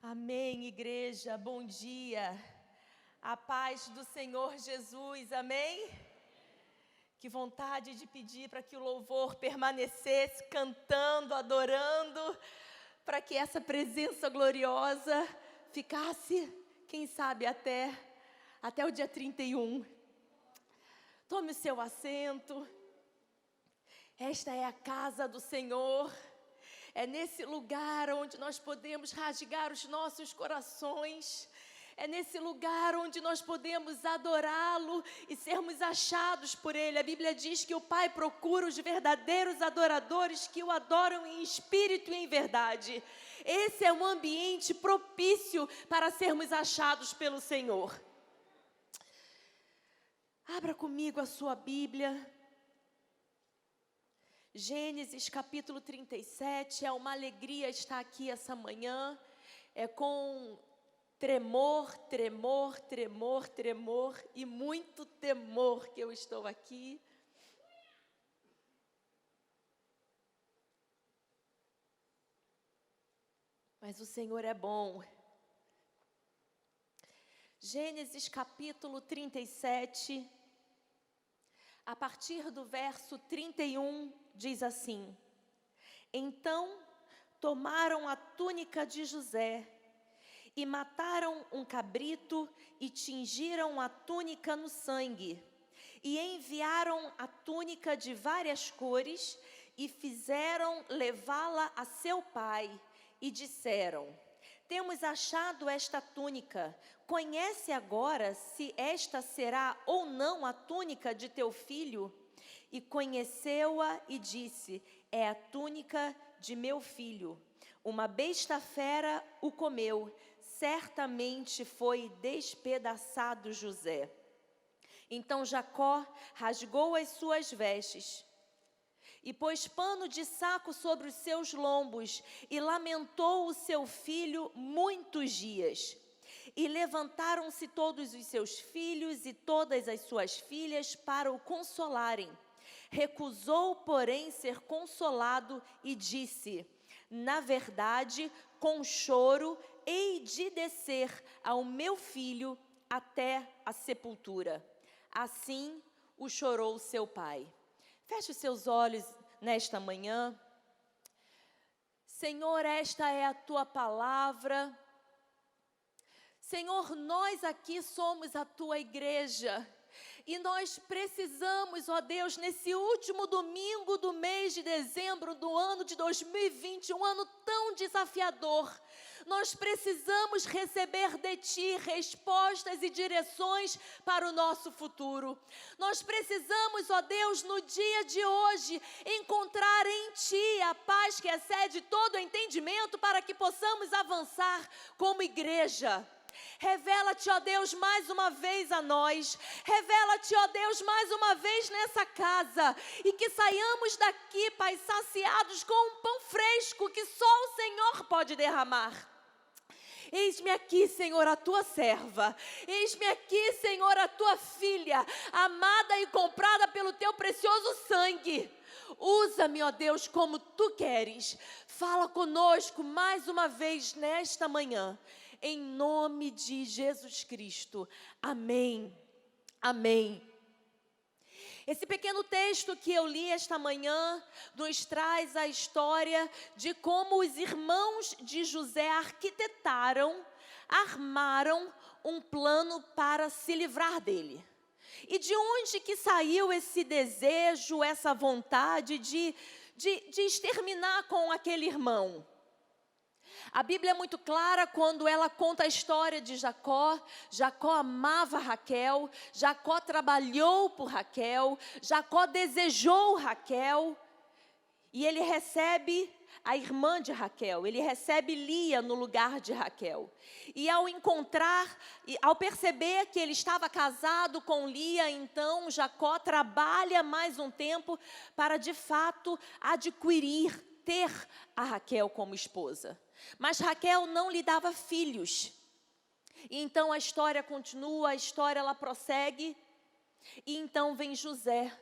Amém, igreja, bom dia, a paz do Senhor Jesus, amém? Que vontade de pedir para que o louvor permanecesse cantando, adorando, para que essa presença gloriosa ficasse, quem sabe, até o dia 31. Tome o seu assento, esta é a casa do Senhor. É nesse lugar onde nós podemos rasgar os nossos corações. É nesse lugar onde nós podemos adorá-lo e sermos achados por Ele. A Bíblia diz que o Pai procura os verdadeiros adoradores que o adoram em espírito e em verdade. Esse é um ambiente propício para sermos achados pelo Senhor. Abra comigo a sua Bíblia. Gênesis capítulo 37, é uma alegria estar aqui essa manhã, é com tremor e muito temor que eu estou aqui. Mas o Senhor é bom. Gênesis capítulo 37, a partir do verso 31, diz assim: Então tomaram a túnica de José e mataram um cabrito e tingiram a túnica no sangue. E enviaram a túnica de várias cores e fizeram levá-la a seu pai. E disseram: Temos achado esta túnica. Conhece agora se esta será ou não a túnica de teu filho? E conheceu-a e disse: É a túnica de meu filho. Uma besta fera o comeu. Certamente foi despedaçado José. Então Jacó rasgou as suas vestes e pôs pano de saco sobre os seus lombos e lamentou o seu filho muitos dias. E levantaram-se todos os seus filhos e todas as suas filhas para o consolarem. Recusou, porém, ser consolado e disse: Na verdade, com choro hei de descer ao meu filho até a sepultura. Assim o chorou seu pai. Feche os seus olhos nesta manhã. Senhor, esta é a tua palavra. Senhor, nós aqui somos a tua igreja. E nós precisamos, ó Deus, nesse último domingo do mês de dezembro do ano de 2020, um ano tão desafiador, nós precisamos receber de Ti respostas e direções para o nosso futuro. Nós precisamos, ó Deus, no dia de hoje, encontrar em Ti a paz que excede todo o entendimento para que possamos avançar como igreja. Revela-te, ó Deus, mais uma vez a nós. Revela-te, ó Deus, mais uma vez nessa casa. E que saiamos daqui, Pai, saciados com um pão fresco que só o Senhor pode derramar. Eis-me aqui, Senhor, a tua serva. Eis-me aqui, Senhor, a tua filha, amada e comprada pelo teu precioso sangue. Usa-me, ó Deus, como tu queres. Fala conosco mais uma vez nesta manhã. Em nome de Jesus Cristo. Amém. Amém. Esse pequeno texto que eu li esta manhã nos traz a história de como os irmãos de José arquitetaram, armaram um plano para se livrar dele. E de onde que saiu esse desejo, essa vontade de exterminar com aquele irmão? A Bíblia é muito clara quando ela conta a história de Jacó. Jacó amava Raquel, Jacó trabalhou por Raquel, Jacó desejou Raquel. E ele recebe a irmã de Raquel, ele recebe Lia no lugar de Raquel. E ao perceber que ele estava casado com Lia, então Jacó trabalha mais um tempo para de fato ter a Raquel como esposa. Mas Raquel não lhe dava filhos. E então a história continua, a história ela prossegue. E então vem José.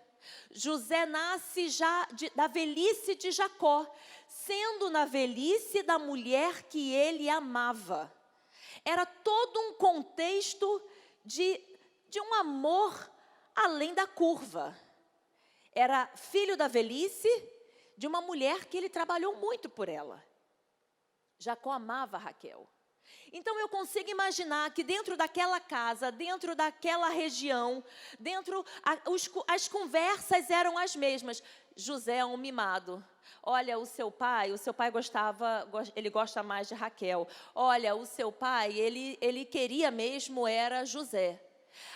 José nasce já da velhice de Jacó, sendo na velhice da mulher que ele amava. Era todo um contexto de um amor além da curva. Era filho da velhice de uma mulher que ele trabalhou muito por ela. Jacó amava Raquel. Então eu consigo imaginar que dentro daquela casa, dentro daquela região, as conversas eram as mesmas. José é um mimado. Olha, o seu pai ele gosta mais de Raquel. Olha, o seu pai, ele queria mesmo era José.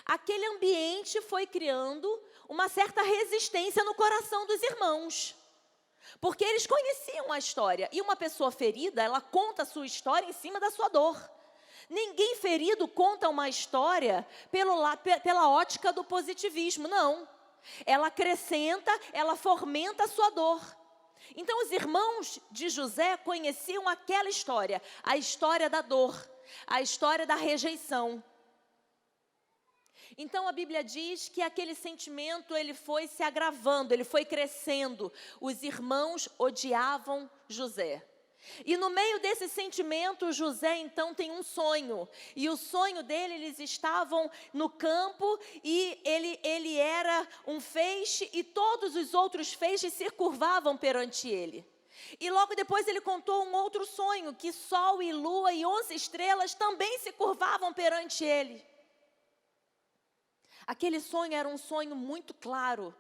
Aquele ambiente foi criando uma certa resistência no coração dos irmãos. Porque eles conheciam a história. E uma pessoa ferida, ela conta a sua história em cima da sua dor. Ninguém ferido conta uma história pela ótica do positivismo, não. Ela acrescenta, ela fomenta a sua dor. Então os irmãos de José conheciam aquela história, a história da dor, a história da rejeição. Então a Bíblia diz que aquele sentimento ele foi se agravando, ele foi crescendo. Os irmãos odiavam José. E no meio desse sentimento, José então tem um sonho. E o sonho dele, eles estavam no campo e ele era um feixe e todos os outros feixes se curvavam perante ele. E logo depois ele contou um outro sonho, que sol e lua e 11 estrelas também se curvavam perante ele. Aquele sonho era um sonho muito claro,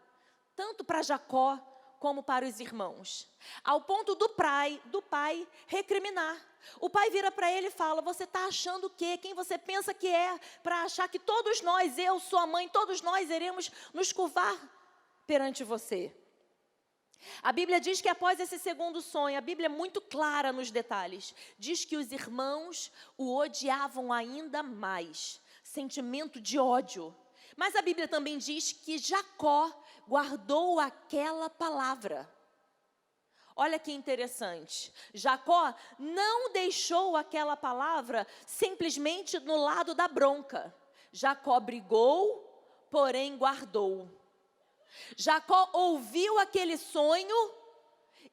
tanto para Jacó como para os irmãos. Ao ponto do pai recriminar. O pai vira para ele e fala: você está achando o quê? Quem você pensa que é para achar que todos nós, eu, sua mãe, todos nós iremos nos curvar perante você? A Bíblia diz que após esse segundo sonho, a Bíblia é muito clara nos detalhes, diz que os irmãos o odiavam ainda mais. Sentimento de ódio. Mas a Bíblia também diz que Jacó guardou aquela palavra. Olha que interessante. Jacó não deixou aquela palavra simplesmente no lado da bronca. Jacó brigou, porém guardou. Jacó ouviu aquele sonho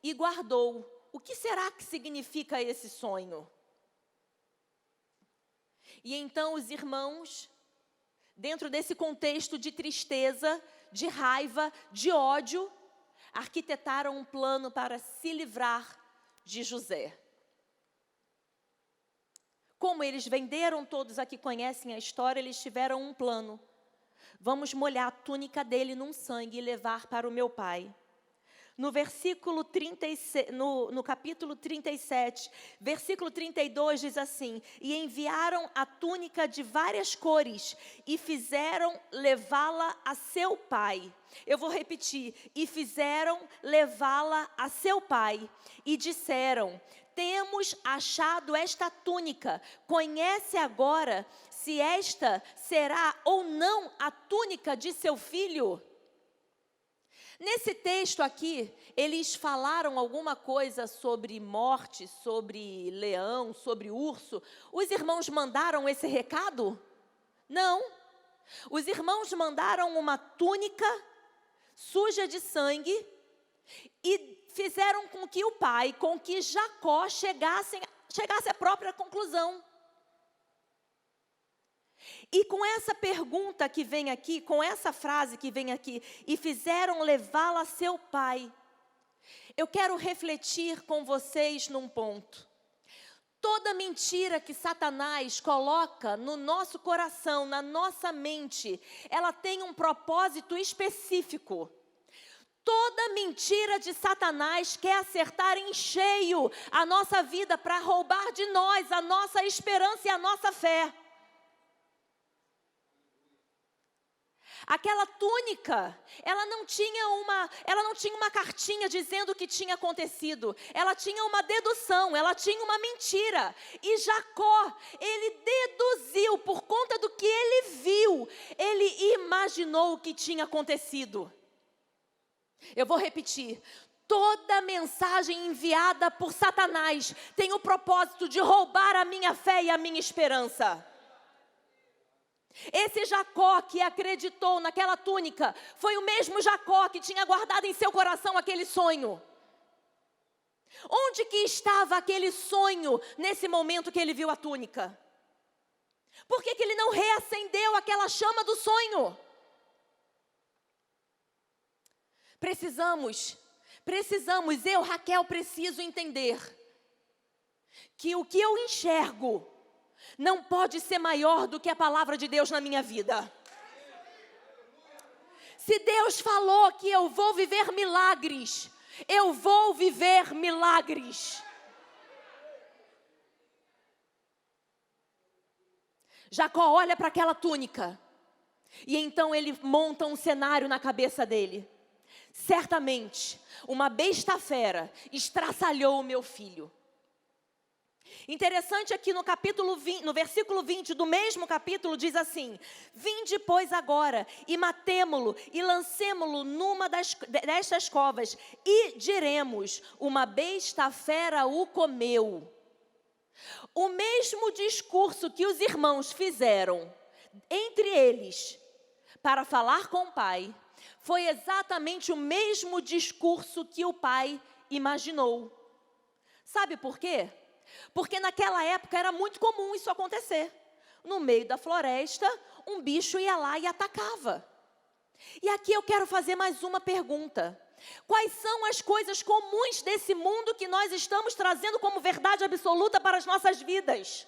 e guardou. O que será que significa esse sonho? E então os irmãos, dentro desse contexto de tristeza, de raiva, de ódio, arquitetaram um plano para se livrar de José. Como eles venderam, todos aqui conhecem a história, eles tiveram um plano. Vamos molhar a túnica dele num sangue e levar para o meu pai. No versículo 36, no capítulo 37, versículo 32 diz assim: e enviaram a túnica de várias cores e fizeram levá-la a seu pai. Eu vou repetir: e fizeram levá-la a seu pai. E disseram: temos achado esta túnica, conhece agora se esta será ou não a túnica de seu filho? Nesse texto aqui, eles falaram alguma coisa sobre morte, sobre leão, sobre urso. Os irmãos mandaram esse recado? Não. Os irmãos mandaram uma túnica suja de sangue e fizeram com que o pai, com que Jacó chegasse à própria conclusão. E com essa pergunta que vem aqui, com essa frase que vem aqui, e fizeram levá-la a seu pai, eu quero refletir com vocês num ponto. Toda mentira que Satanás coloca no nosso coração, na nossa mente, ela tem um propósito específico. Toda mentira de Satanás quer acertar em cheio a nossa vida para roubar de nós a nossa esperança e a nossa fé. Aquela túnica, ela não tinha uma cartinha dizendo o que tinha acontecido. Ela tinha uma dedução, ela tinha uma mentira. E Jacó, ele deduziu por conta do que ele viu. Ele imaginou o que tinha acontecido. Eu vou repetir. Toda mensagem enviada por Satanás tem o propósito de roubar a minha fé e a minha esperança. Esse Jacó que acreditou naquela túnica foi o mesmo Jacó que tinha guardado em seu coração aquele sonho. Onde que estava aquele sonho nesse momento que ele viu a túnica? Por que que ele não reacendeu aquela chama do sonho? Precisamos, eu, Raquel, preciso entender que o que eu enxergo não pode ser maior do que a palavra de Deus na minha vida. Se Deus falou que eu vou viver milagres, eu vou viver milagres. Jacó olha para aquela túnica e então ele monta um cenário na cabeça dele. Certamente, uma besta fera estraçalhou o meu filho. Interessante aqui no capítulo 20, no versículo 20 do mesmo capítulo diz assim: vinde, pois, agora e matemo-lo e lancemo-lo numa destas covas e diremos, uma besta fera o comeu. O mesmo discurso que os irmãos fizeram entre eles para falar com o pai, foi exatamente o mesmo discurso que o pai imaginou. Sabe por quê? Porque naquela época era muito comum isso acontecer. No meio da floresta, um bicho ia lá e atacava. E aqui eu quero fazer mais uma pergunta. Quais são as coisas comuns desse mundo que nós estamos trazendo como verdade absoluta para as nossas vidas?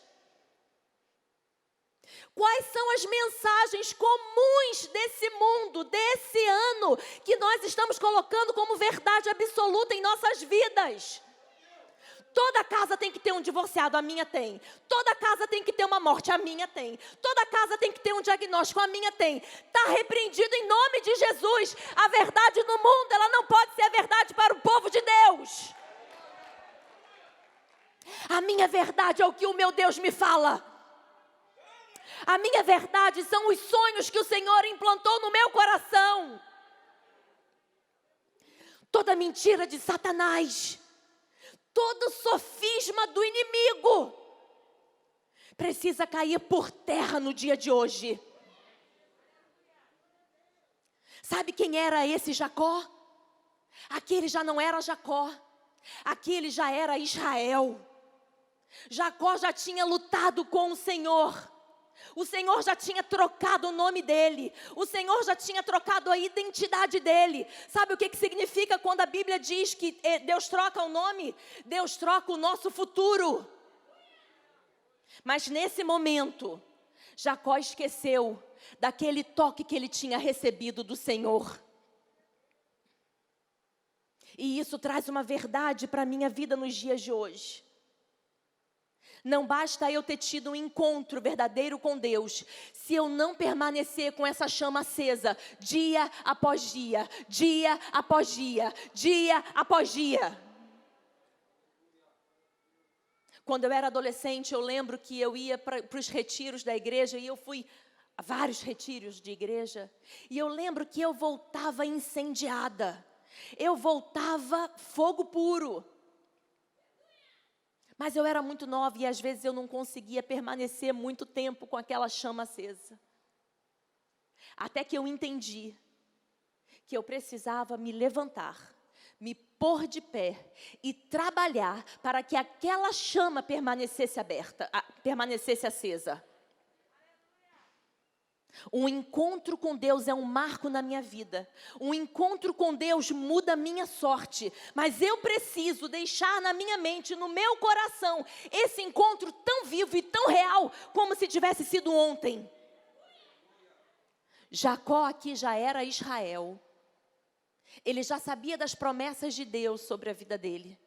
Quais são as mensagens comuns desse mundo, desse ano, que nós estamos colocando como verdade absoluta em nossas vidas? Toda casa tem que ter um divorciado, a minha tem. Toda casa tem que ter uma morte, a minha tem. Toda casa tem que ter um diagnóstico, a minha tem. Está repreendido em nome de Jesus. A verdade no mundo, ela não pode ser a verdade para o povo de Deus. A minha verdade é o que o meu Deus me fala. A minha verdade são os sonhos que o Senhor implantou no meu coração. Toda mentira de Satanás, todo sofisma do inimigo precisa cair por terra no dia de hoje. Sabe quem era esse Jacó? Aquele já não era Jacó, aquele já era Israel. Jacó já tinha lutado com o Senhor. O Senhor já tinha trocado o nome dele. O Senhor já tinha trocado a identidade dele. Sabe o que significa quando a Bíblia diz que Deus troca o nome? Deus troca o nosso futuro. Mas nesse momento, Jacó esqueceu daquele toque que ele tinha recebido do Senhor. E isso traz uma verdade para a minha vida nos dias de hoje. Não basta eu ter tido um encontro verdadeiro com Deus, se eu não permanecer com essa chama acesa, dia após dia, dia após dia, dia após dia. Quando eu era adolescente, eu lembro que eu ia para os retiros da igreja, e eu fui a vários retiros de igreja, e eu lembro que eu voltava incendiada, eu voltava fogo puro. Mas eu era muito nova e às vezes eu não conseguia permanecer muito tempo com aquela chama acesa. Até que eu entendi que eu precisava me levantar, me pôr de pé e trabalhar para que aquela chama permanecesse aberta, permanecesse acesa. Um encontro com Deus é um marco na minha vida. Um encontro com Deus muda a minha sorte. Mas eu preciso deixar na minha mente, no meu coração, esse encontro tão vivo e tão real, como se tivesse sido ontem. Jacó aqui já era Israel. Ele já sabia das promessas de Deus sobre a vida dele.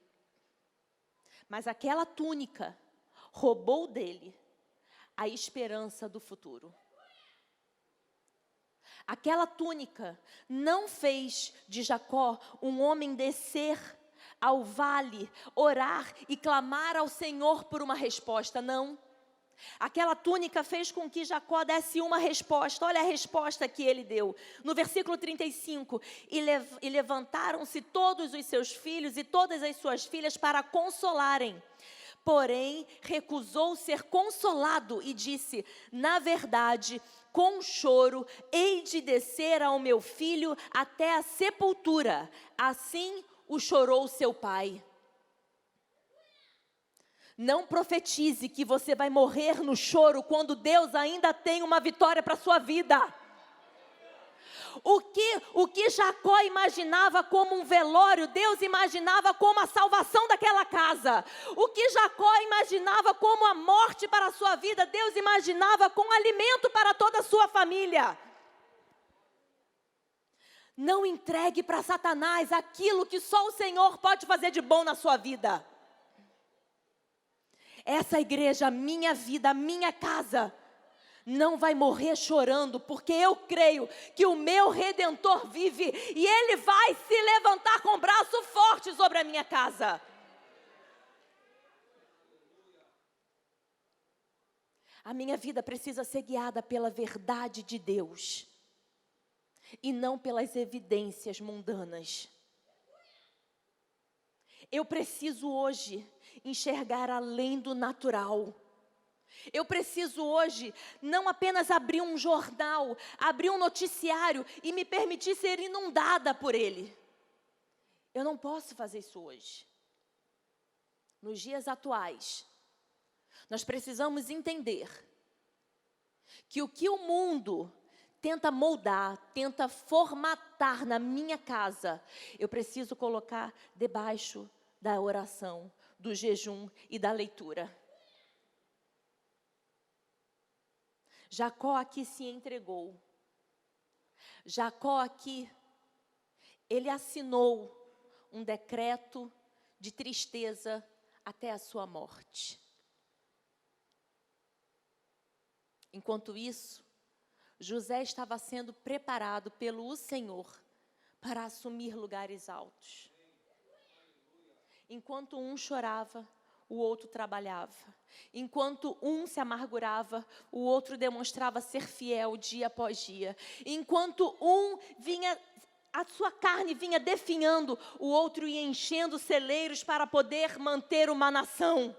Mas aquela túnica roubou dele a esperança do futuro. Aquela túnica não fez de Jacó um homem descer ao vale, orar e clamar ao Senhor por uma resposta, não. Aquela túnica fez com que Jacó desse uma resposta. Olha a resposta que ele deu. No versículo 35, e levantaram-se todos os seus filhos e todas as suas filhas para consolarem. Porém, recusou ser consolado e disse, na verdade, com choro, hei de descer ao meu filho até a sepultura. Assim o chorou seu pai. Não profetize que você vai morrer no choro quando Deus ainda tem uma vitória para a sua vida. O que Jacó imaginava como um velório, Deus imaginava como a salvação daquela casa. O que Jacó imaginava como a morte para a sua vida, Deus imaginava como alimento para toda a sua família. Não entregue para Satanás aquilo que só o Senhor pode fazer de bom na sua vida. Essa igreja, minha vida, minha casa, não vai morrer chorando, porque eu creio que o meu Redentor vive e Ele vai se levantar com braço forte sobre a minha casa. A minha vida precisa ser guiada pela verdade de Deus e não pelas evidências mundanas. Eu preciso hoje enxergar além do natural. Eu preciso hoje não apenas abrir um jornal, abrir um noticiário e me permitir ser inundada por ele. Eu não posso fazer isso hoje. Nos dias atuais, nós precisamos entender que o que o mundo tenta moldar, tenta formatar na minha casa, eu preciso colocar debaixo da oração, do jejum e da leitura. Jacó aqui se entregou. Jacó aqui, ele assinou um decreto de tristeza até a sua morte. Enquanto isso, José estava sendo preparado pelo Senhor para assumir lugares altos. Enquanto um chorava, o outro trabalhava. Enquanto um se amargurava, o outro demonstrava ser fiel dia após dia. Enquanto a sua carne vinha definhando, o outro ia enchendo celeiros para poder manter uma nação.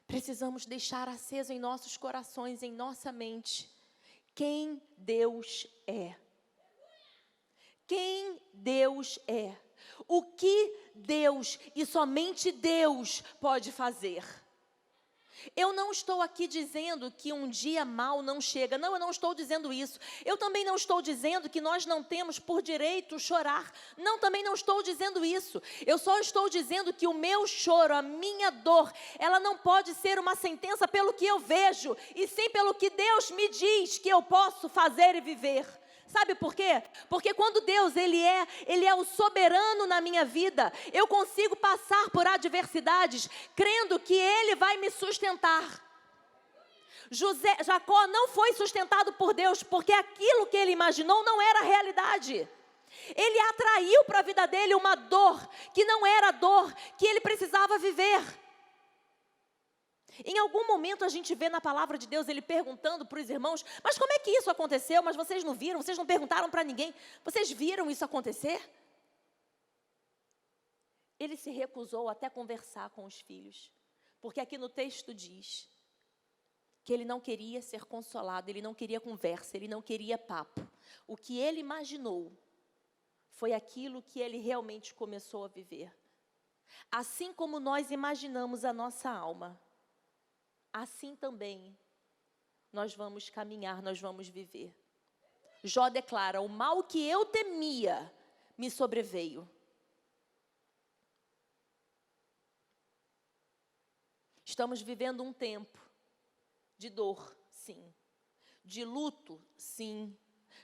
Precisamos deixar aceso em nossos corações, em nossa mente, quem Deus é. Quem Deus é. O que Deus e somente Deus pode fazer. Eu não estou aqui dizendo que um dia mau não chega. Não, eu não estou dizendo isso. Eu também não estou dizendo que nós não temos por direito chorar. Não, também não estou dizendo isso. Eu só estou dizendo que o meu choro, a minha dor, ela não pode ser uma sentença pelo que eu vejo, e sim pelo que Deus me diz que eu posso fazer e viver. Sabe por quê? Porque quando Deus, Ele é o soberano na minha vida, eu consigo passar por adversidades, crendo que Ele vai me sustentar. Jacó não foi sustentado por Deus, porque aquilo que ele imaginou não era realidade. Ele atraiu para a vida dele uma dor, que não era a dor que ele precisava viver. Em algum momento a gente vê na palavra de Deus ele perguntando para os irmãos: mas como é que isso aconteceu? Mas vocês não viram, vocês não perguntaram para ninguém. Vocês viram isso acontecer? Ele se recusou até conversar com os filhos, porque aqui no texto diz que ele não queria ser consolado, ele não queria conversa, ele não queria papo. O que ele imaginou foi aquilo que ele realmente começou a viver. Assim como nós imaginamos a nossa alma, assim também nós vamos caminhar, nós vamos viver. Jó declara: o mal que eu temia me sobreveio. Estamos vivendo um tempo de dor, sim. De luto, sim.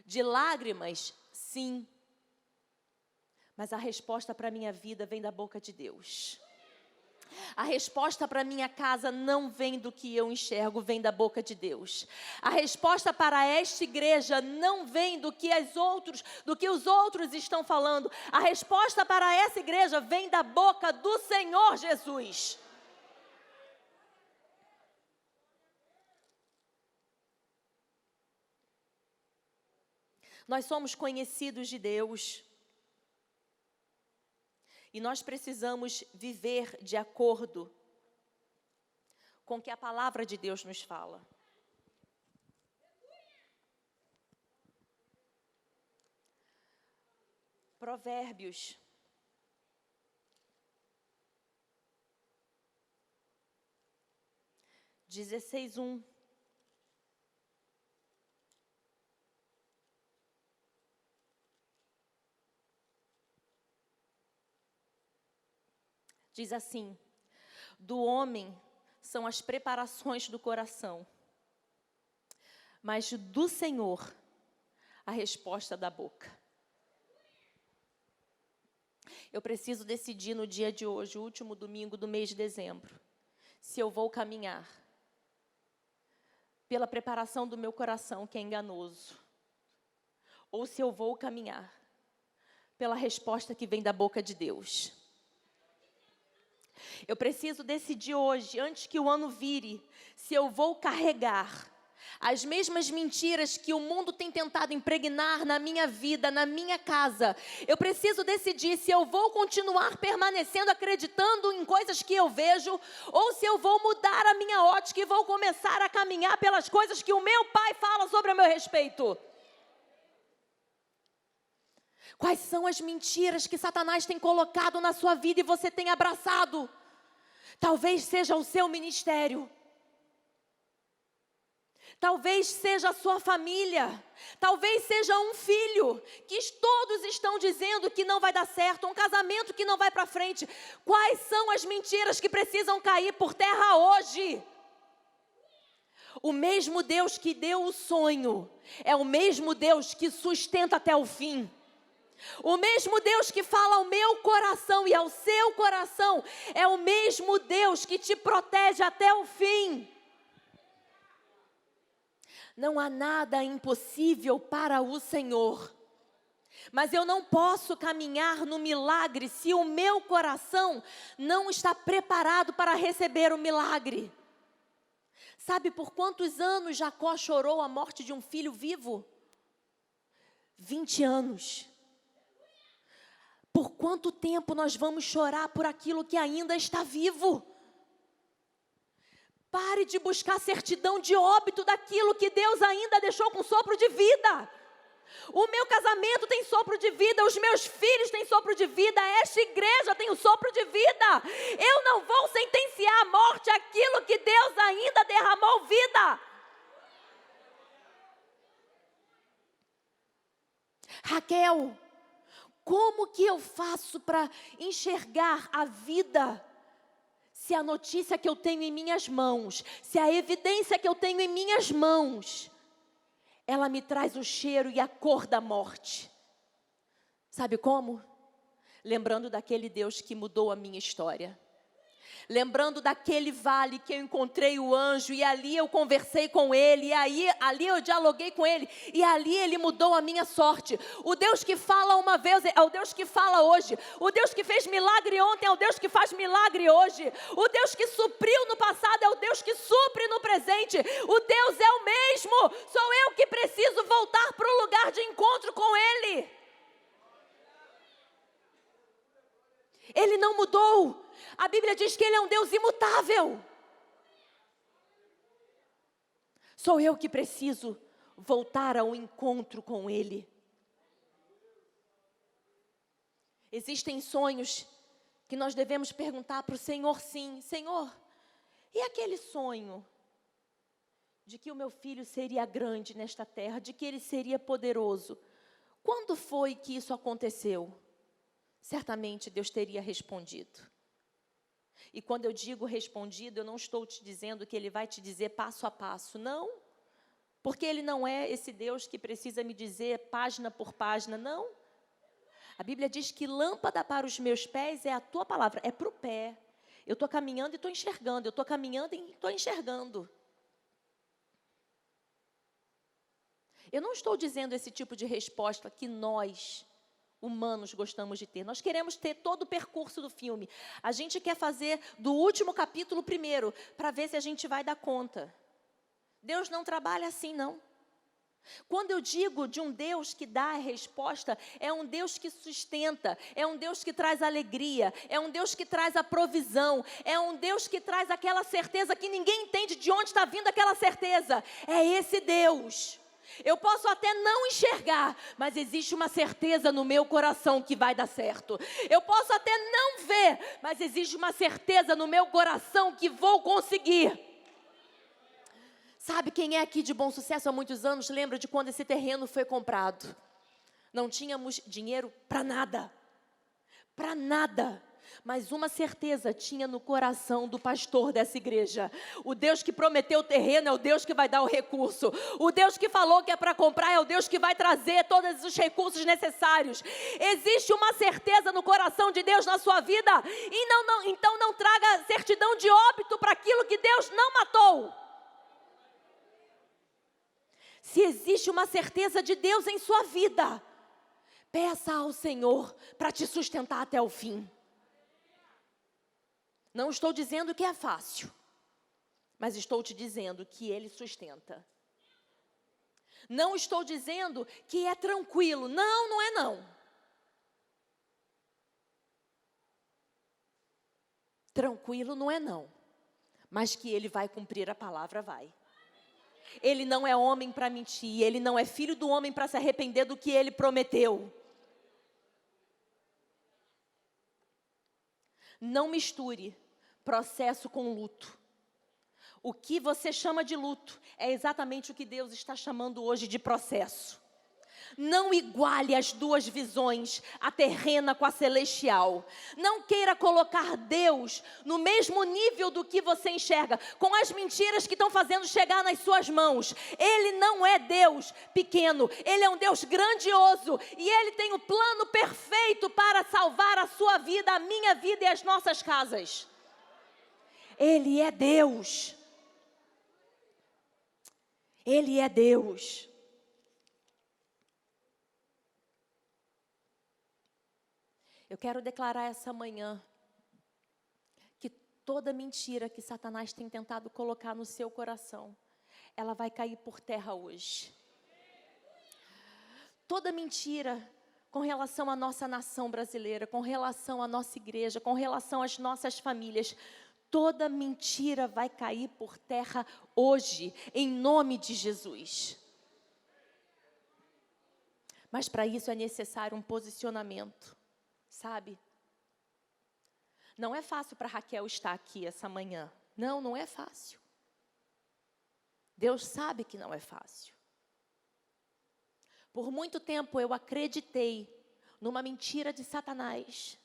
De lágrimas, sim. Mas a resposta para a minha vida vem da boca de Deus. A resposta para minha casa não vem do que eu enxergo, vem da boca de Deus. A resposta para esta igreja não vem do que os outros estão falando. A resposta para essa igreja vem da boca do Senhor Jesus. Nós somos conhecidos de Deus. E nós precisamos viver de acordo com o que a palavra de Deus nos fala. Provérbios 16:1. Diz assim: do homem são as preparações do coração, mas do Senhor a resposta da boca. Eu preciso decidir no dia de hoje, o último domingo do mês de dezembro, se eu vou caminhar pela preparação do meu coração, que é enganoso, ou se eu vou caminhar pela resposta que vem da boca de Deus. Eu preciso decidir hoje, antes que o ano vire, se eu vou carregar as mesmas mentiras que o mundo tem tentado impregnar na minha vida, na minha casa. Eu preciso decidir se eu vou continuar permanecendo acreditando em coisas que eu vejo, ou se eu vou mudar a minha ótica e vou começar a caminhar pelas coisas que o meu pai fala sobre o meu respeito. Quais são as mentiras que Satanás tem colocado na sua vida e você tem abraçado? Talvez seja o seu ministério. Talvez seja a sua família. Talvez seja um filho que todos estão dizendo que não vai dar certo, um casamento que não vai para frente. Quais são as mentiras que precisam cair por terra hoje? O mesmo Deus que deu o sonho é o mesmo Deus que sustenta até o fim. O mesmo Deus que fala ao meu coração e ao seu coração é o mesmo Deus que te protege até o fim. Não há nada impossível para o Senhor. Mas eu não posso caminhar no milagre se o meu coração não está preparado para receber o milagre. Sabe por quantos anos Jacó chorou a morte de um filho vivo? 20 anos. Por quanto tempo nós vamos chorar por aquilo que ainda está vivo? Pare de buscar certidão de óbito daquilo que Deus ainda deixou com sopro de vida. O meu casamento tem sopro de vida, os meus filhos têm sopro de vida, esta igreja tem o sopro de vida. Eu não vou sentenciar à morte aquilo que Deus ainda derramou vida. Raquel, como que eu faço para enxergar a vida? Se a notícia que eu tenho em minhas mãos, se a evidência que eu tenho em minhas mãos, ela me traz o cheiro e a cor da morte. Sabe como? Lembrando daquele Deus que mudou a minha história. Lembrando daquele vale que eu encontrei o anjo e ali eu conversei com ele, e ali eu dialoguei com ele, e ali ele mudou a minha sorte. O Deus que fala uma vez é o Deus que fala hoje. O Deus que fez milagre ontem é o Deus que faz milagre hoje. O Deus que supriu no passado é o Deus que supre no presente. O Deus é o mesmo. Sou eu que preciso voltar para o lugar de encontro com Ele. Ele não mudou. A Bíblia diz que Ele é um Deus imutável. Sou eu que preciso voltar ao encontro com Ele. Existem sonhos que nós devemos perguntar para o Senhor, sim. Senhor, e aquele sonho de que o meu filho seria grande nesta terra, de que ele seria poderoso? Quando foi que isso aconteceu? Certamente Deus teria respondido. E quando eu digo respondido, eu não estou te dizendo que Ele vai te dizer passo a passo, não. Porque Ele não é esse Deus que precisa me dizer página por página, não. A Bíblia diz que lâmpada para os meus pés é a tua palavra, é para o pé. Eu estou caminhando e estou enxergando, eu estou caminhando e estou enxergando. Eu não estou dizendo esse tipo de resposta que nós, humanos, gostamos de ter. Nós queremos ter todo o percurso do filme. A gente quer fazer do último capítulo primeiro, para ver se a gente vai dar conta. Deus não trabalha assim, não. Quando eu digo de um Deus que dá a resposta, é um Deus que sustenta, é um Deus que traz alegria, é um Deus que traz a provisão, é um Deus que traz aquela certeza que ninguém entende de onde está vindo aquela certeza. É esse Deus. Eu posso até não enxergar, mas existe uma certeza no meu coração que vai dar certo. Eu posso até não ver, mas existe uma certeza no meu coração que vou conseguir. Sabe quem é aqui de Bom Sucesso há muitos anos? Lembra de quando esse terreno foi comprado? Não tínhamos dinheiro para nada. Para nada. Mas uma certeza tinha no coração do pastor dessa igreja. O Deus que prometeu o terreno é o Deus que vai dar o recurso. O Deus que falou que é para comprar é o Deus que vai trazer todos os recursos necessários. Existe uma certeza no coração de Deus na sua vida. E então não traga certidão de óbito para aquilo que Deus não matou. Se existe uma certeza de Deus em sua vida, peça ao Senhor para te sustentar até o fim. Não estou dizendo que é fácil, mas estou te dizendo que Ele sustenta. Não estou dizendo que é tranquilo. Não, não é não. Tranquilo não é não. Mas que Ele vai cumprir a palavra, vai. Ele não é homem para mentir. Ele não é filho do homem para se arrepender do que Ele prometeu. Não misture processo com luto. O que você chama de luto é exatamente o que Deus está chamando hoje de processo. Não iguale as duas visões, a terrena com a celestial. Não queira colocar Deus no mesmo nível do que você enxerga, com as mentiras que estão fazendo chegar nas suas mãos. Ele não é Deus pequeno, Ele é um Deus grandioso. E Ele tem o plano perfeito para salvar a sua vida, a minha vida e as nossas casas. Ele é Deus. Ele é Deus. Eu quero declarar essa manhã que toda mentira que Satanás tem tentado colocar no seu coração, ela vai cair por terra hoje. Toda mentira com relação à nossa nação brasileira, com relação à nossa igreja, com relação às nossas famílias, toda mentira vai cair por terra hoje, em nome de Jesus. Mas para isso é necessário um posicionamento. Sabe? Não é fácil para Raquel estar aqui essa manhã. Não, não é fácil. Deus sabe que não é fácil. Por muito tempo eu acreditei numa mentira de Satanás.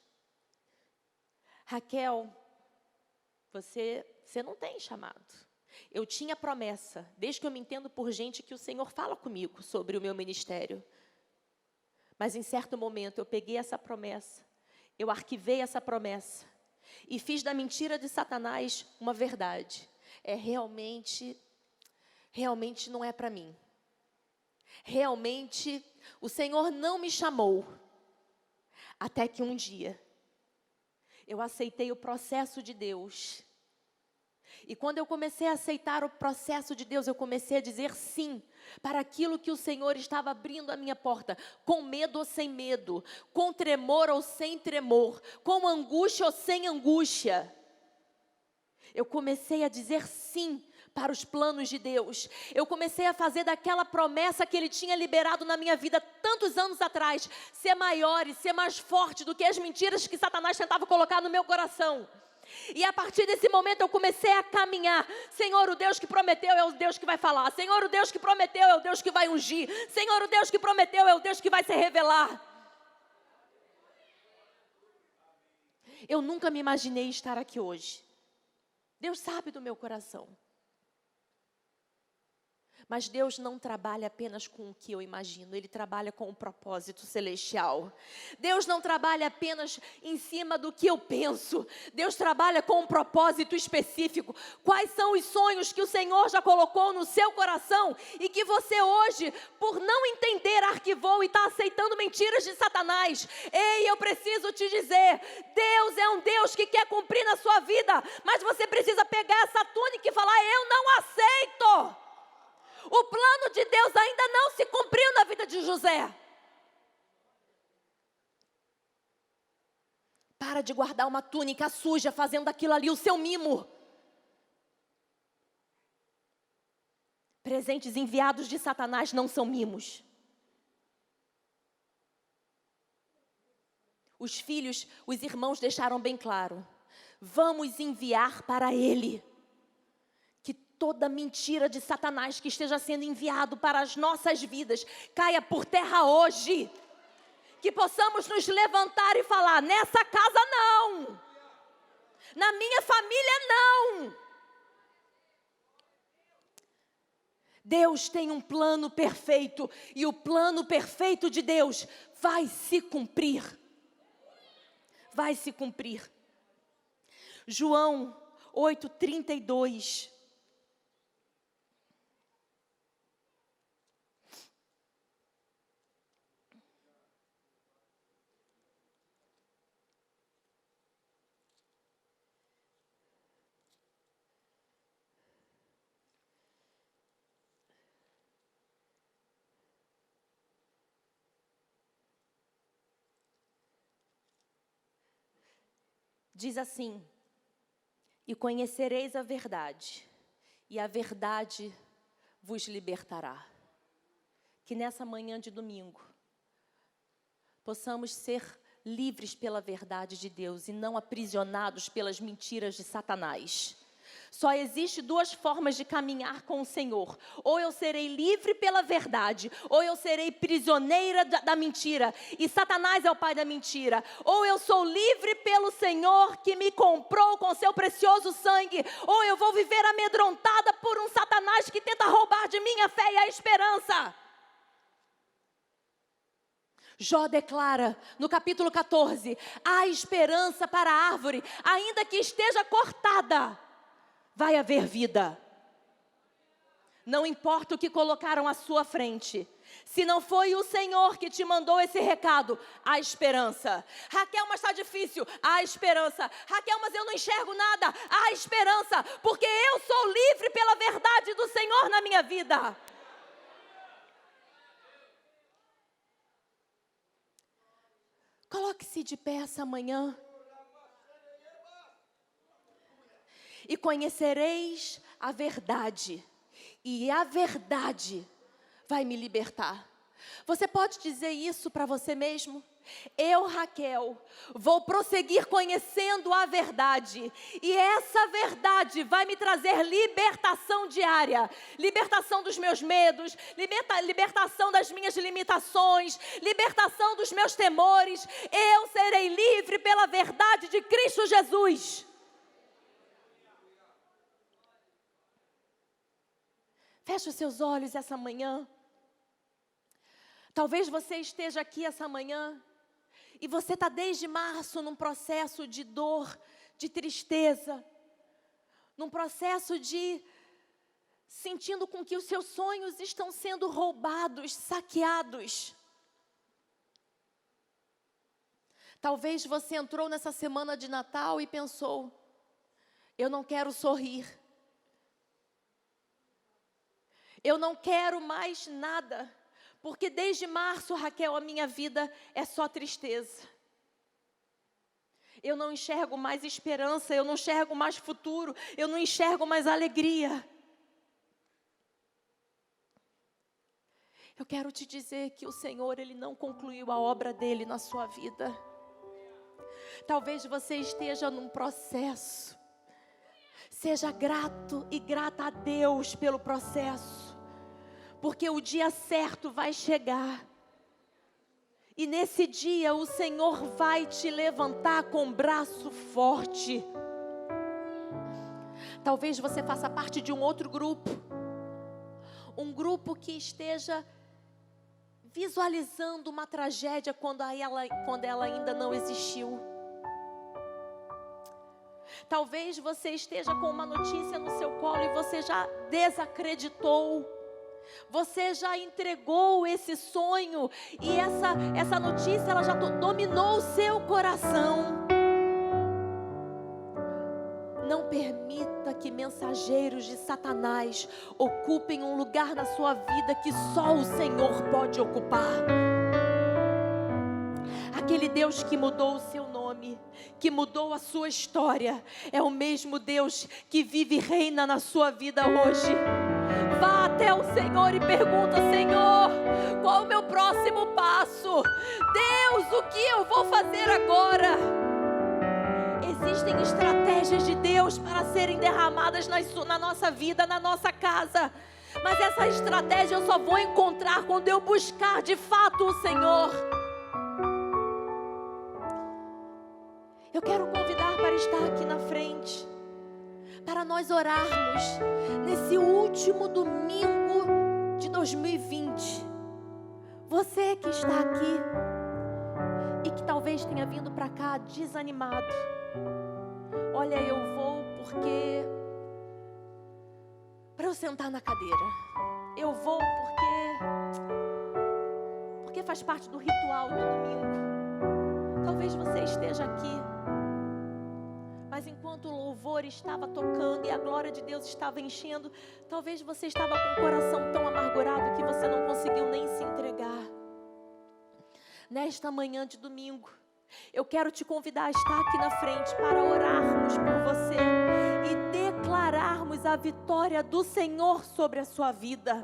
Raquel, você não tem chamado. Eu tinha promessa, desde que eu me entendo por gente, que o Senhor fala comigo sobre o meu ministério. Mas em certo momento eu peguei essa promessa, eu arquivei essa promessa e fiz da mentira de Satanás uma verdade. Realmente não é para mim. Realmente o Senhor não me chamou. Até que um dia eu aceitei o processo de Deus. E quando eu comecei a aceitar o processo de Deus, eu comecei a dizer sim para aquilo que o Senhor estava abrindo a minha porta, com medo ou sem medo, com tremor ou sem tremor, com angústia ou sem angústia. Eu comecei a dizer sim para os planos de Deus. Eu comecei a fazer daquela promessa que Ele tinha liberado na minha vida tantos anos atrás, ser maior e ser mais forte do que as mentiras que Satanás tentava colocar no meu coração. E a partir desse momento eu comecei a caminhar. Senhor, o Deus que prometeu é o Deus que vai falar. Senhor, o Deus que prometeu é o Deus que vai ungir. Senhor, o Deus que prometeu é o Deus que vai se revelar. Eu nunca me imaginei estar aqui hoje. Deus sabe do meu coração. Mas Deus não trabalha apenas com o que eu imagino, Ele trabalha com um propósito celestial. Deus não trabalha apenas em cima do que eu penso, Deus trabalha com um propósito específico. Quais são os sonhos que o Senhor já colocou no seu coração e que você hoje, por não entender, arquivou e está aceitando mentiras de Satanás? Ei, eu preciso te dizer, Deus é um Deus que quer cumprir na sua vida, mas você precisa pegar essa túnica e falar, eu não aceito. O plano de Deus ainda não se cumpriu na vida de José. Para de guardar uma túnica suja, fazendo aquilo ali o seu mimo. Presentes enviados de Satanás não são mimos. Os filhos, os irmãos deixaram bem claro: vamos enviar para ele. Que toda mentira de Satanás que esteja sendo enviado para as nossas vidas caia por terra hoje. Que possamos nos levantar e falar: nessa casa não, na minha família não. Deus tem um plano perfeito, e o plano perfeito de Deus vai se cumprir. Vai se cumprir. João 8:32. Diz assim: e conhecereis a verdade, e a verdade vos libertará. Que nessa manhã de domingo, possamos ser livres pela verdade de Deus e não aprisionados pelas mentiras de Satanás. Só existe duas formas de caminhar com o Senhor: ou eu serei livre pela verdade, ou eu serei prisioneira da mentira, e Satanás é o pai da mentira. Ou eu sou livre pelo Senhor que me comprou com seu precioso sangue, ou eu vou viver amedrontada por um Satanás que tenta roubar de mim a fé e a esperança. Jó declara no capítulo 14: há esperança para a árvore, ainda que esteja cortada, vai haver vida. Não importa o que colocaram à sua frente, se não foi o Senhor que te mandou esse recado, há esperança. Raquel, mas está difícil, há esperança. Raquel, mas eu não enxergo nada, há esperança, porque eu sou livre pela verdade do Senhor na minha vida. Coloque-se de pé essa manhã. E conhecereis a verdade, e a verdade vai me libertar. Você pode dizer isso para você mesmo? Eu, Raquel, vou prosseguir conhecendo a verdade, e essa verdade vai me trazer libertação diária, libertação dos meus medos, libertação das minhas limitações, libertação dos meus temores. Eu serei livre pela verdade de Cristo Jesus. Feche os seus olhos essa manhã. Talvez você esteja aqui essa manhã e você está desde março num processo de dor, de tristeza, num processo de sentindo com que os seus sonhos estão sendo roubados, saqueados. Talvez você entrou nessa semana de Natal e pensou: eu não quero sorrir. Eu não quero mais nada, porque desde março, Raquel, a minha vida é só tristeza. Eu não enxergo mais esperança, eu não enxergo mais futuro, eu não enxergo mais alegria. Eu quero te dizer que o Senhor, Ele não concluiu a obra dEle na sua vida. Talvez você esteja num processo. Seja grato e grata a Deus pelo processo, porque o dia certo vai chegar. E nesse dia o Senhor vai te levantar com braço forte. Talvez você faça parte de um outro grupo. Um grupo que esteja visualizando uma tragédia quando ela ainda não existiu. Talvez você esteja com uma notícia no seu colo e você já desacreditou. Você já entregou esse sonho e essa notícia ela já dominou o seu coração. Não permita que mensageiros de Satanás ocupem um lugar na sua vida que só o Senhor pode ocupar. Aquele Deus que mudou o seu nome, que mudou a sua história, é o mesmo Deus que vive e reina na sua vida hoje. Vá até o Senhor e pergunta: Senhor, qual o meu próximo passo? Deus, o que eu vou fazer agora? Existem estratégias de Deus para serem derramadas na nossa vida, na nossa casa. Mas essa estratégia eu só vou encontrar quando eu buscar de fato o Senhor. Eu quero convidar para estar aqui na frente, para nós orarmos nesse último domingo de 2020. Você que está aqui e que talvez tenha vindo para cá desanimado. Olha, eu vou para eu sentar na cadeira. Eu vou porque faz parte do ritual do domingo. Talvez você esteja aqui, mas enquanto o louvor estava tocando e a glória de Deus estava enchendo, talvez você estava com o coração tão amargurado que você não conseguiu nem se entregar. Nesta manhã de domingo, eu quero te convidar a estar aqui na frente para orarmos por você e declararmos a vitória do Senhor sobre a sua vida.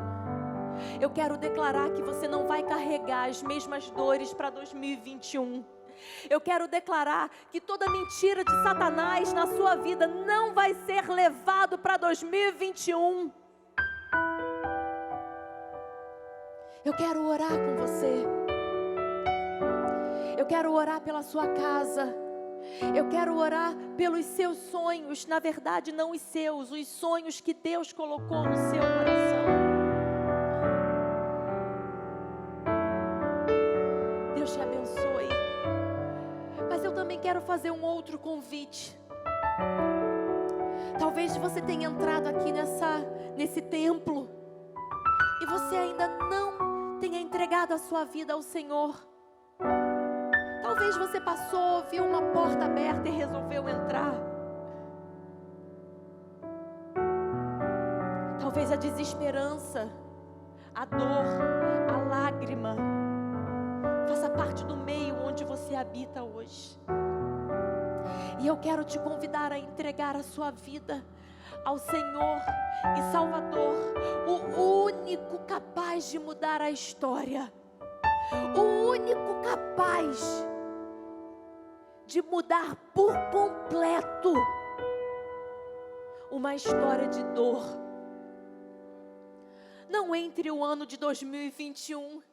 Eu quero declarar que você não vai carregar as mesmas dores para 2021. Eu quero declarar que toda mentira de Satanás na sua vida não vai ser levado para 2021. Eu quero orar com você. Eu quero orar pela sua casa. Eu quero orar pelos seus sonhos. Na verdade, não os seus, os sonhos que Deus colocou no seu coração. Deus te abençoe. Mas eu também quero fazer um outro convite. Talvez você tenha entrado aqui nesse templo e você ainda não tenha entregado a sua vida ao Senhor. Talvez você passou, viu uma porta aberta e resolveu entrar. Talvez a desesperança, a dor, a lágrima faça parte do meio onde você habita hoje. E eu quero te convidar a entregar a sua vida ao Senhor e Salvador, o único capaz de mudar a história, o único capaz de mudar por completo uma história de dor. Não entre o ano de 2021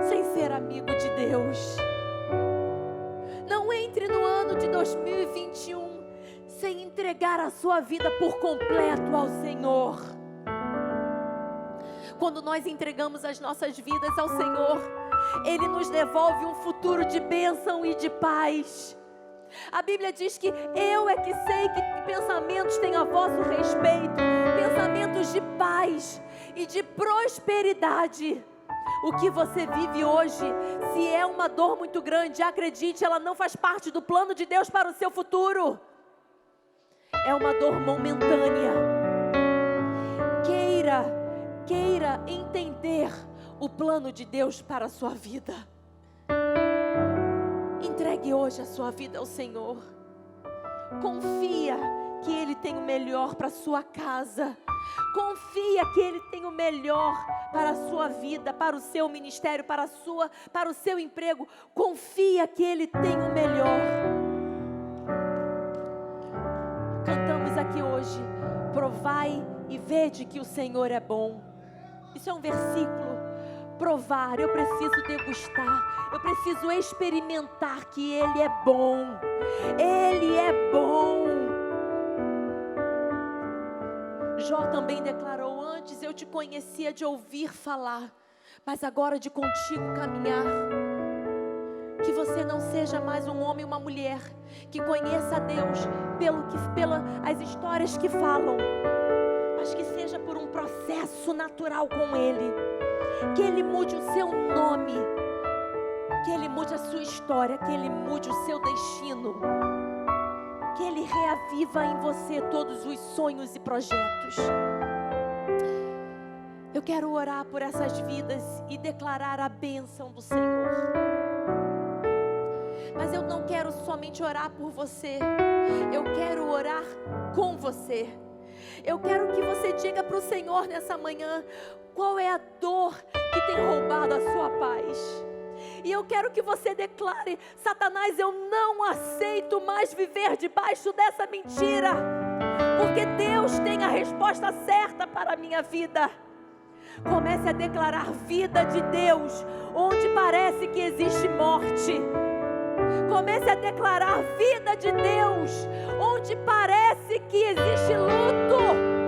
sem ser amigo de Deus. Não entre no ano de 2021 sem entregar a sua vida por completo ao Senhor. Quando nós entregamos as nossas vidas ao Senhor, Ele nos devolve um futuro de bênção e de paz. A Bíblia diz que eu é que sei que pensamentos têm a vosso respeito, pensamentos de paz e de prosperidade. O que você vive hoje, se é uma dor muito grande, acredite, ela não faz parte do plano de Deus para o seu futuro. É uma dor momentânea. Queira entender o plano de Deus para a sua vida. Entregue hoje a sua vida ao Senhor. Confia que Ele tem o melhor para a sua casa. Confia que Ele tem o melhor para a sua vida, para o seu ministério, para o seu emprego. Confia que Ele tem o melhor. Cantamos aqui hoje: provai e vede que o Senhor é bom. Isso é um versículo. Provar, eu preciso degustar, eu preciso experimentar que Ele é bom. Ele é bom. Jó também declarou: antes eu te conhecia de ouvir falar, mas agora de contigo caminhar. Que você não seja mais um homem e uma mulher que conheça a Deus pelas histórias que falam, mas que seja por um processo natural com Ele. Que Ele mude o seu nome, que Ele mude a sua história, que Ele mude o seu destino, que Ele reaviva em você todos os sonhos e projetos. Eu quero orar por essas vidas e declarar a bênção do Senhor. Mas eu não quero somente orar por você, eu quero orar com você. Eu quero que você diga para o Senhor nessa manhã, qual é a dor que tem roubado a sua paz? E eu quero que você declare: Satanás, eu não aceito mais viver debaixo dessa mentira, porque Deus tem a resposta certa para a minha vida. Comece a declarar vida de Deus onde parece que existe morte. Comece a declarar vida de Deus onde parece que existe luto.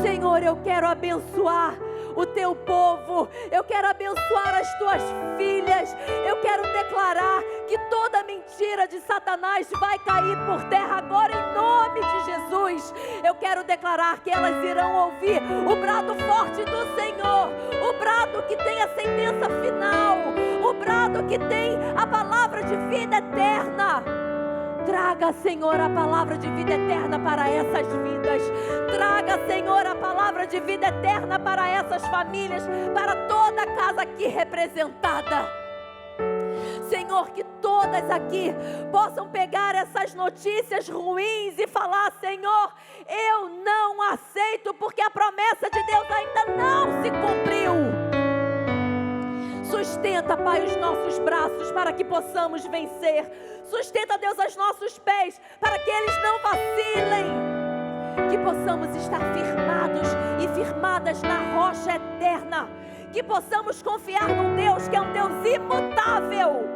Senhor, eu quero abençoar o teu povo, eu quero abençoar as tuas filhas, eu quero declarar que toda mentira de Satanás vai cair por terra agora em nome de Jesus. Eu quero declarar que elas irão ouvir o brado forte do Senhor, o brado que tem a sentença final, o brado que tem a palavra de vida eterna. Traga, Senhor, a palavra de vida eterna para essas vidas. Traga, Senhor, a palavra de vida eterna para essas famílias, para toda a casa aqui representada. Senhor, que todas aqui possam pegar essas notícias ruins e falar: Senhor, eu não aceito, porque a promessa de Deus ainda não se cumpriu. Sustenta, Pai, os nossos braços para que possamos vencer. Sustenta, Deus, os nossos pés para que eles não vacilem. Que possamos estar firmados e firmadas na rocha eterna. Que possamos confiar num Deus que é um Deus imutável.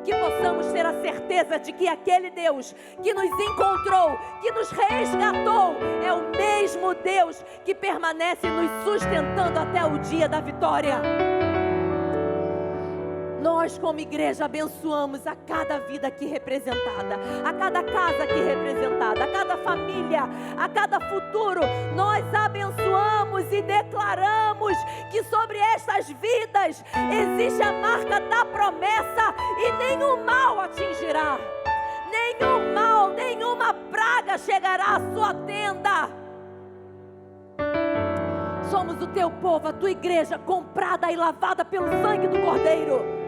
Que possamos ter a certeza de que aquele Deus que nos encontrou, que nos resgatou, é o mesmo Deus que permanece nos sustentando até o dia da vitória. Nós, como igreja, abençoamos a cada vida aqui representada, a cada casa aqui representada, a cada família, a cada futuro. Nós abençoamos e declaramos que sobre estas vidas existe a marca da promessa e nenhum mal atingirá. Nenhum mal, nenhuma praga chegará à sua tenda. Somos o teu povo, a tua igreja, comprada e lavada pelo sangue do Cordeiro.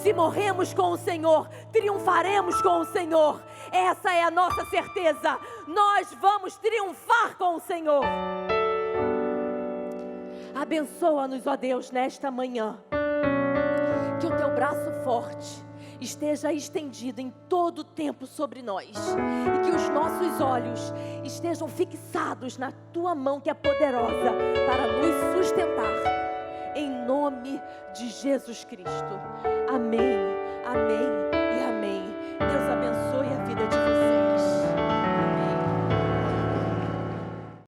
Se morremos com o Senhor, triunfaremos com o Senhor. Essa é a nossa certeza. Nós vamos triunfar com o Senhor. Abençoa-nos, ó Deus, nesta manhã. Que o teu braço forte esteja estendido em todo o tempo sobre nós. E que os nossos olhos estejam fixados na tua mão que é poderosa para nos sustentar. Em nome de Jesus Cristo. Amém, amém.